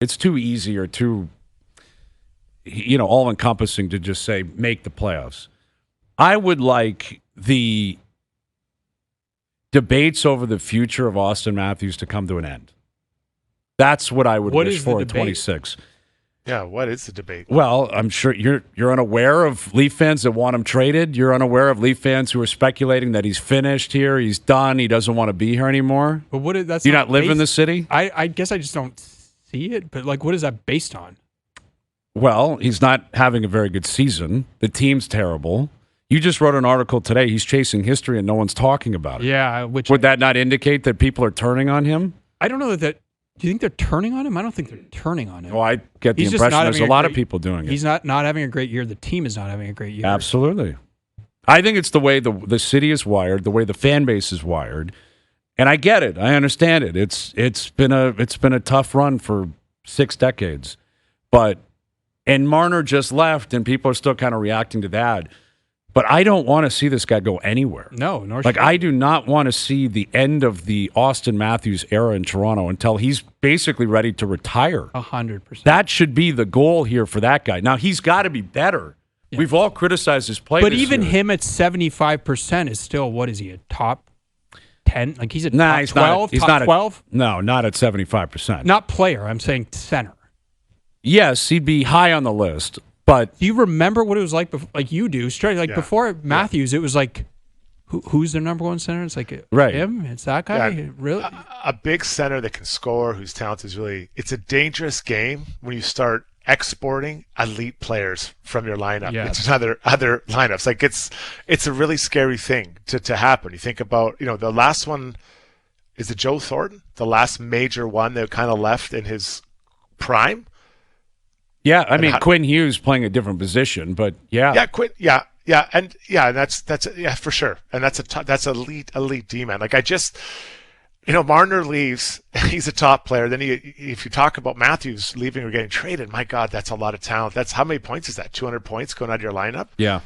It's too easy or too, all-encompassing to just say make the playoffs. I would like the debates over the future of Auston Matthews to come to an end. That's what I would wish for at 26. Yeah, what is the debate? Well, I'm sure you're unaware of Leaf fans that want him traded. You're unaware of Leaf fans who are speculating that he's finished here, he's done, he doesn't want to be here anymore. But that's do you not live in the city? I guess I just don't see it. But what is that based on? Well, he's not having a very good season. The team's terrible. You just wrote an article today. He's chasing history and no one's talking about it. Yeah, would that not indicate that people are turning on him? I don't know that. Do you think they're turning on him? I don't think they're turning on him. Well, I get the impression there's a lot of people doing it. He's not having a great year. The team is not having a great year. Absolutely. I think it's the way the city is wired, the way the fan base is wired, and I get it. I understand it. It's been a tough run for 6 decades, and Marner just left, and people are still kind of reacting to that. But I don't want to see this guy go anywhere. No, nor should I do not want to see the end of the Auston Matthews era in Toronto until he's basically ready to retire. 100%. That should be the goal here for that guy. Now, he's got to be better. Yeah. We've all criticized his play. But even him at 75% is still, what is he, a top 10? Like he's a top 12? He's top 12? No, not at 75%. Not player. I'm saying center. Yes, he'd be high on the list. But do you remember what it was like? Like you do, straight. Like before Matthews, it was like, who's their number one center? It's like him. It's that guy. Yeah, really, a big center that can score, whose talent is really. It's a dangerous game when you start exporting elite players from your lineup into other lineups. Like it's a really scary thing to happen. You think about the last one is it Joe Thornton, the last major one that kind of left in his prime. Yeah, I mean Quinn Hughes playing a different position, but Quinn, and that's for sure, and that's elite D man. Like Marner leaves, he's a top player. Then if you talk about Matthews leaving or getting traded, my God, that's a lot of talent. That's how many points is that? 200 points going out of your lineup. Yeah,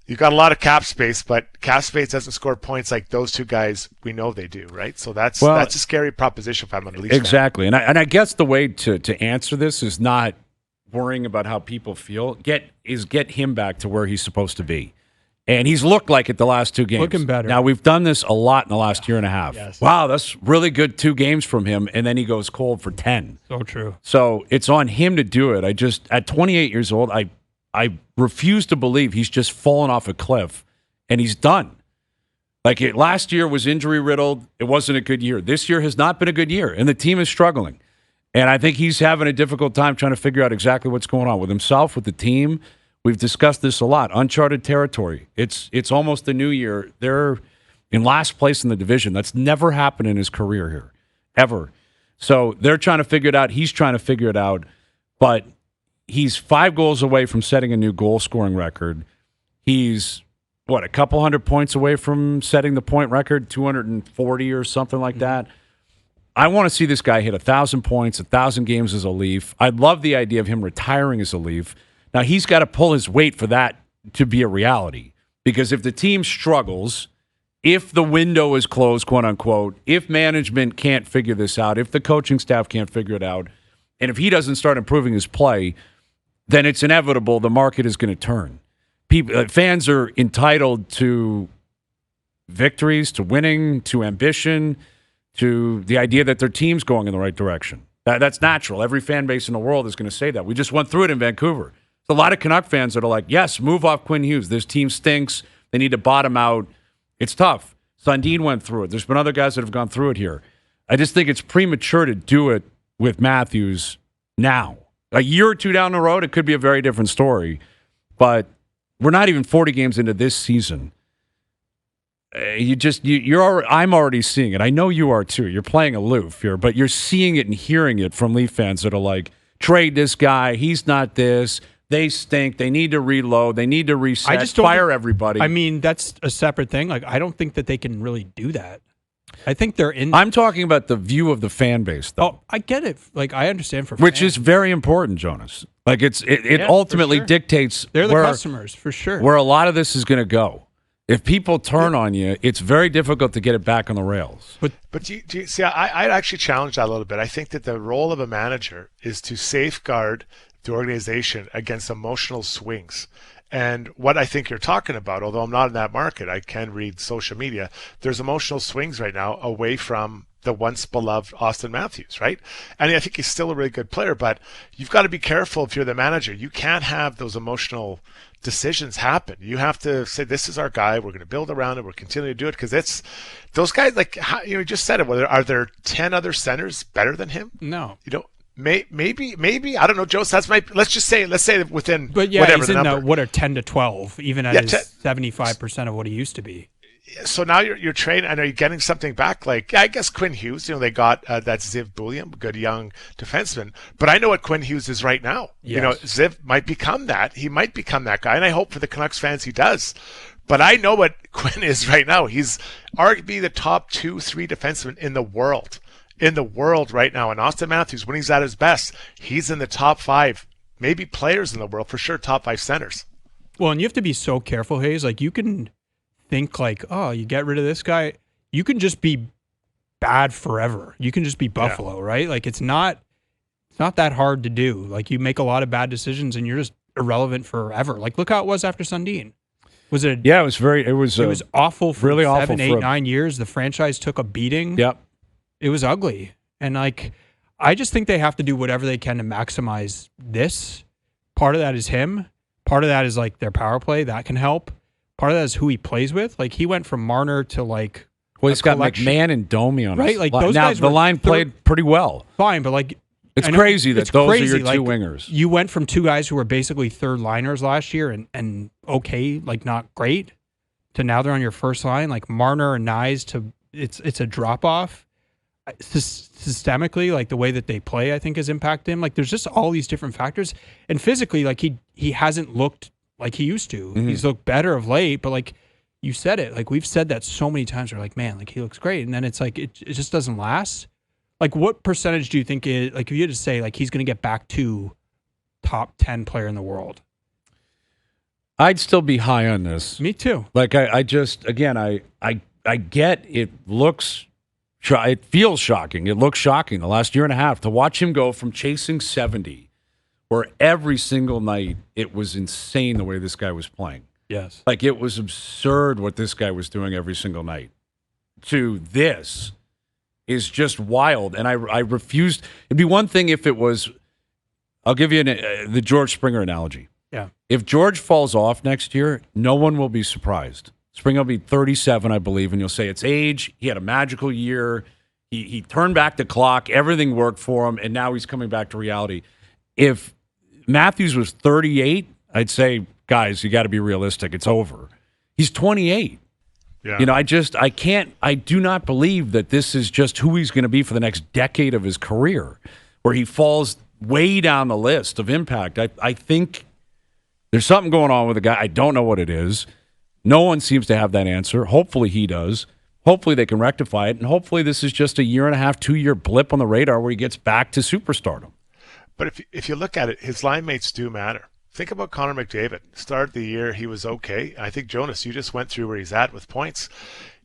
you've got a lot of cap space, but cap space doesn't score points like those two guys. We know they do, right? So that's a scary proposition if I'm on the Leafs. Exactly, fan. And I guess the way to answer this is not worrying about how people feel. Get him back to where he's supposed to be. And he's looked like it the last 2 games. Looking better. Now, we've done this a lot in the last year and a half. Yes. Wow, that's really good 2 games from him, and then he goes cold for 10. So true. So it's on him to do it. At 28 years old, I refuse to believe he's just fallen off a cliff, and he's done. Last year was injury-riddled. It wasn't a good year. This year has not been a good year, and the team is struggling. And I think he's having a difficult time trying to figure out exactly what's going on with himself, with the team. We've discussed this a lot. Uncharted territory. It's almost the new year. They're in last place in the division. That's never happened in his career here, ever. So they're trying to figure it out. He's trying to figure it out. But he's 5 goals away from setting a new goal-scoring record. He's, a couple hundred points away from setting the point record, 240 or something like that. I want to see this guy hit 1,000 points, 1,000 games as a Leaf. I'd love the idea of him retiring as a Leaf. Now, he's got to pull his weight for that to be a reality. Because if the team struggles, if the window is closed, quote unquote, if management can't figure this out, if the coaching staff can't figure it out, and if he doesn't start improving his play, then it's inevitable the market is going to turn. Fans are entitled to victories, to winning, to ambition, to the idea that their team's going in the right direction. That's natural. Every fan base in the world is going to say that. We just went through it in Vancouver. There's a lot of Canuck fans that are like, yes, move off Quinn Hughes. This team stinks. They need to bottom out. It's tough. Sundin went through it. There's been other guys that have gone through it here. I just think it's premature to do it with Matthews now. A year or 2 down the road, it could be a very different story. But we're not even 40 games into this season. I'm already seeing it. I know you are too. You're playing aloof here, but you're seeing it and hearing it from Leaf fans that are like, trade this guy. He's not this. They stink. They need to reload. They need to reset. I just don't fire everybody. I mean, that's a separate thing. I don't think that they can really do that. I think they're in. I'm talking about the view of the fan base, though. Oh, I get it. I understand for which fans. is very important, Jonas. It ultimately dictates they're the customers for sure where a lot of this is going to go. If people turn on you, it's very difficult to get it back on the rails. But do you see, I actually challenge that a little bit. I think that the role of a manager is to safeguard the organization against emotional swings. And what I think you're talking about, although I'm not in that market, I can read social media. There's emotional swings right now away from the once beloved Auston Matthews, right? And I think he's still a really good player, but you've got to be careful if you're the manager. You can't have those emotional decisions happen. You have to say, this is our guy. We're going to build around it. We're continuing to do it, because it's those guys, like, you just said it. Are there 10 other centers better than him? No. Maybe I don't know, Joe. Let's say within. But yeah, whatever he's the in number. what are 10 to 12, even at his 75% of what he used to be. So now you're training, and are you getting something back? Like, I guess Quinn Hughes, they got that Ziv Bullion, good young defenseman. But I know what Quinn Hughes is right now. Yes. Ziv might become that. He might become that guy, and I hope for the Canucks fans he does. But I know what Quinn is right now. He's arguably the top 2-3 defenseman in the world. Right now. And Auston Matthews, when he's at his best, he's in the top 5, maybe players in the world, for sure, top 5 centers. Well, and you have to be so careful, Hayes. Like, you can think like, oh, you get rid of this guy, you can just be bad forever. You can just be Buffalo, right? Like, it's not that hard to do. Like, you make a lot of bad decisions and you're just irrelevant forever. Like, look how it was after Sundin. Was it? Yeah, it was awful for really 7, awful 8, 9 years. The franchise took a beating. Yep. It was ugly. And like, I just think they have to do whatever they can to maximize this. Part of that is him. Part of that is like their power play. That can help. Part of that is who he plays with. Like, he went from Marner to like. Well, he's got McMahon and Domi on right? his Like, line. those now, guys the line played pretty well. Fine, but like. It's crazy that those are your two wingers. You went from two guys who were basically third liners last year and okay, like not great, to now they're on your first line. Like Marner and Nyes, it's a drop off. Systemically, like the way that they play, I think has impacted him. Like, there's just all these different factors. And physically, like he hasn't looked like he used to. Mm-hmm. He's looked better of late, but like you said it, like we've said that so many times. We're like, man, like he looks great, and then it's like it just doesn't last. Like, what percentage do you think is, like, if you had to say, like, he's going to get back to top 10 player in the world? I'd still be high on this. Me too. Like, I just, again, I get it it feels shocking. It looks shocking the last year and a half to watch him go from chasing 70, where every single night it was insane the way this guy was playing. Yes. Like, it was absurd what this guy was doing every single night, to this is just wild. And I refused. It'd be one thing if it was, I'll give you the George Springer analogy. Yeah. If George falls off next year, no one will be surprised. Springer will be 37, I believe, and you'll say it's age. He had a magical year. He turned back the clock. Everything worked for him, and now he's coming back to reality. If Matthews was 38, I'd say, guys, you got to be realistic. It's over. He's 28. Yeah. I do not believe that this is just who he's going to be for the next decade of his career, where he falls way down the list of impact. I think there's something going on with the guy. I don't know what it is. No one seems to have that answer. Hopefully he does. Hopefully they can rectify it, and hopefully this is just a 1.5, 2-year blip on the radar where he gets back to superstardom. But if you look at it, his line mates do matter. Think about Connor McDavid. Start the year, he was okay. I think, Jonas, you just went through where he's at with points.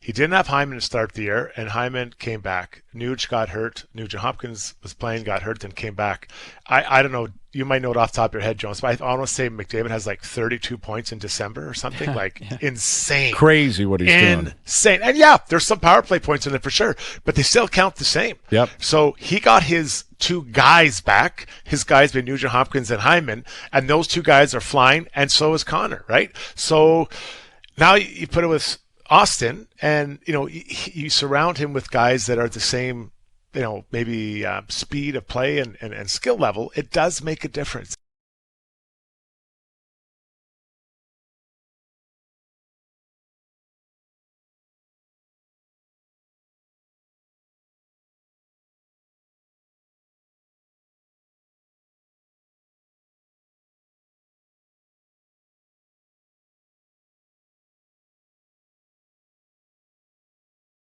He didn't have Hyman to start the year, and Hyman came back. Nuge got hurt. Nugent Hopkins was playing, got hurt, then came back. I don't know. You might know it off the top of your head, Jonas, but I want to say McDavid has like 32 points in December or something. Like, insane. Crazy what he's doing. Insane. And yeah, there's some power play points in it for sure, but they still count the same. Yep. So he got his two guys back. His guys being Nugent Hopkins and Hyman, and those two guys are flying, and so is Connor, right? So now you put it with Auston, and you surround him with guys that are the same, maybe speed of play and skill level. It does make a difference.